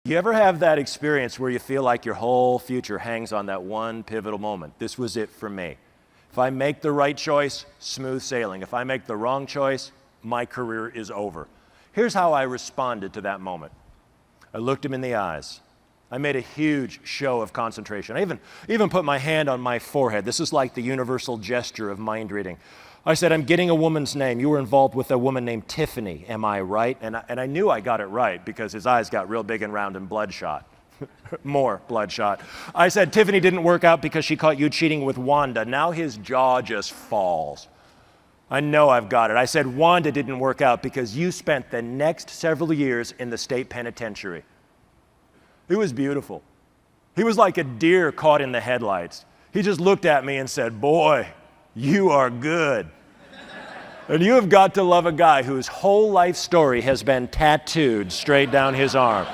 You ever have that experience where you feel like your whole future hangs on that one pivotal moment? This was it for me. If I make the right choice, smooth sailing. If I make the wrong choice, my career is over. Here's how I responded to that moment. I looked him in the eyes. I made a huge show of concentration. I even put my hand on my forehead. This is like the universal gesture of mind reading. I said, I'm getting a woman's name. You were involved with a woman named Tiffany. Am I right? And I knew I got it right because his eyes got real big and round and bloodshot. More bloodshot. I said, Tiffany didn't work out because she caught you cheating with Wanda. Now his jaw just falls. I know I've got it. I said, Wanda didn't work out because you spent the next several years in the state penitentiary. It was beautiful. He was like a deer caught in the headlights. He just looked at me and said, boy, you are good. And you have got to love a guy whose whole life story has been tattooed straight down his arm.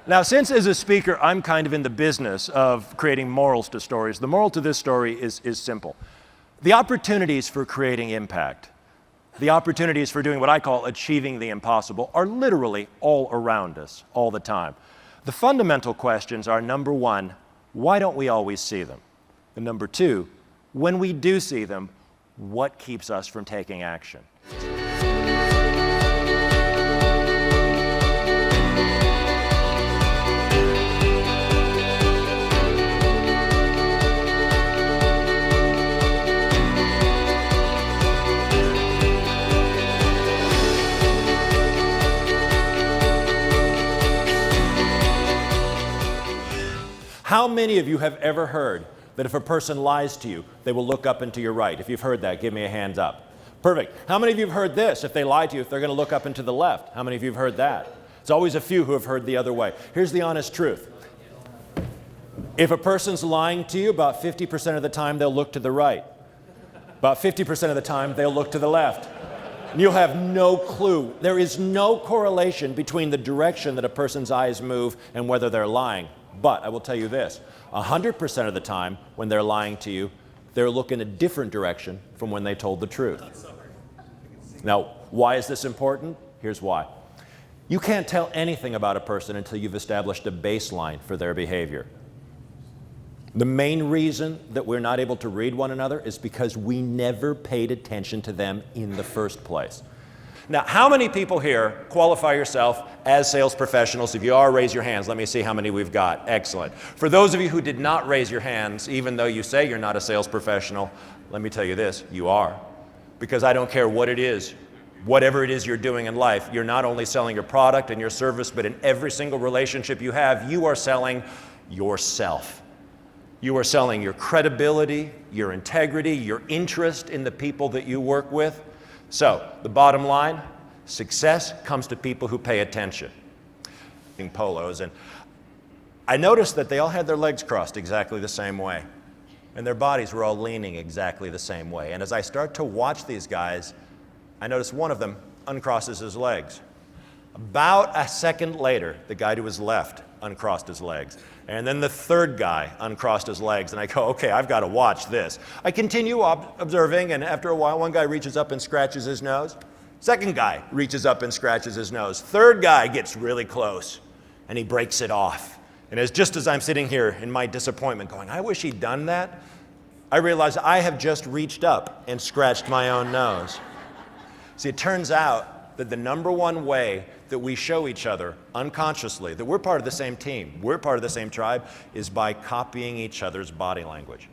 Now, since as a speaker, I'm kind of in the business of creating morals to stories, the moral to this story is simple. The opportunities for creating impact, the opportunities for doing what I call achieving the impossible are literally all around us all the time. The fundamental questions are, number one, why don't we always see them? And number two, when we do see them, what keeps us from taking action? How many of you have ever heard that if a person lies to you, they will look up and to your right? If you've heard that, give me a hands up. Perfect. How many of you have heard this? If they lie to you, if they're going to look up and to the left? How many of you have heard that? It's always a few who have heard the other way. Here's the honest truth. If a person's lying to you, about 50% of the time they'll look to the right. About 50% of the time they'll look to the left. And you'll have no clue. There is no correlation between the direction that a person's eyes move and whether they're lying. But I will tell you this, 100% of the time when they're lying to you, they're looking a different direction from when they told the truth. Now, why is this important? Here's why. You can't tell anything about a person until you've established a baseline for their behavior. The main reason that we're not able to read one another is because we never paid attention to them in the first place. Now, how many people here qualify yourself as sales professionals? If you are, raise your hands. Let me see how many we've got. Excellent. For those of you who did not raise your hands, even though you say you're not a sales professional, let me tell you this, you are. Because I don't care what it is, whatever it is you're doing in life, you're not only selling your product and your service, but in every single relationship you have, you are selling yourself. You are selling your credibility, your integrity, your interest in the people that you work with. So, the bottom line, success comes to people who pay attention. In polos, and I noticed that they all had their legs crossed exactly the same way. And their bodies were all leaning exactly the same way. And as I start to watch these guys, I notice one of them uncrosses his legs. About a second later, the guy to his left uncrossed his legs. And then the third guy uncrossed his legs. And I go, okay, I've got to watch this. I continue observing, and after a while, one guy reaches up and scratches his nose. Second guy reaches up and scratches his nose. Third guy gets really close, and he breaks it off. And just as I'm sitting here in my disappointment going, I wish he'd done that, I realize I have just reached up and scratched my own nose. See, it turns out that the number one way that we show each other unconsciously that we're part of the same team, we're part of the same tribe, is by copying each other's body language.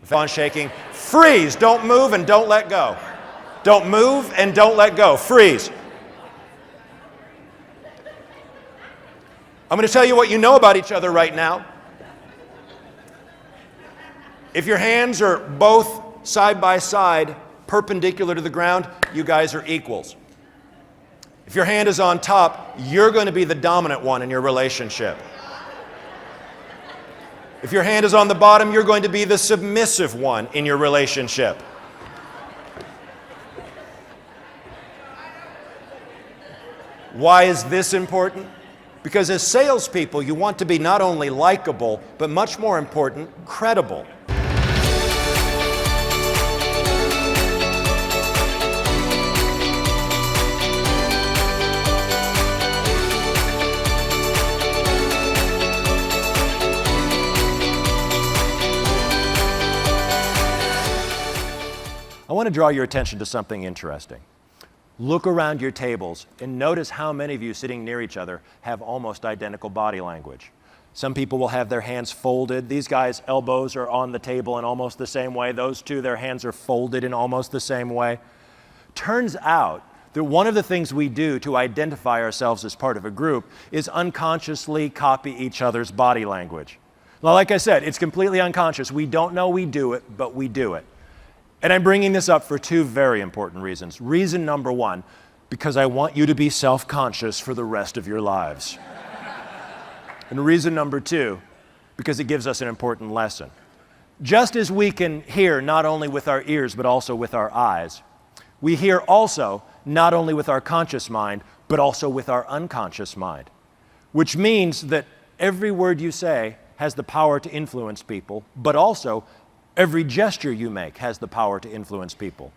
If I'm shaking, freeze, don't move and don't let go. Don't move and don't let go, freeze. I'm going to tell you what you know about each other right now. If your hands are both side by side, perpendicular to the ground, you guys are equals. If your hand is on top, you're going to be the dominant one in your relationship. If your hand is on the bottom, you're going to be the submissive one in your relationship. Why is this important? Because as salespeople, you want to be not only likable, but much more important, credible. I want to draw your attention to something interesting. Look around your tables and notice how many of you sitting near each other have almost identical body language. Some people will have their hands folded. These guys' elbows are on the table in almost the same way. Those two, their hands are folded in almost the same way. Turns out that one of the things we do to identify ourselves as part of a group is unconsciously copy each other's body language. Now, like I said, it's completely unconscious. We don't know we do it, but we do it. And I'm bringing this up for two very important reasons. Reason number one, because I want you to be self-conscious for the rest of your lives. And reason number two, because it gives us an important lesson. Just as we can hear not only with our ears, but also with our eyes, we hear also not only with our conscious mind, but also with our unconscious mind. Which means that every word you say has the power to influence people, but also every gesture you make has the power to influence people.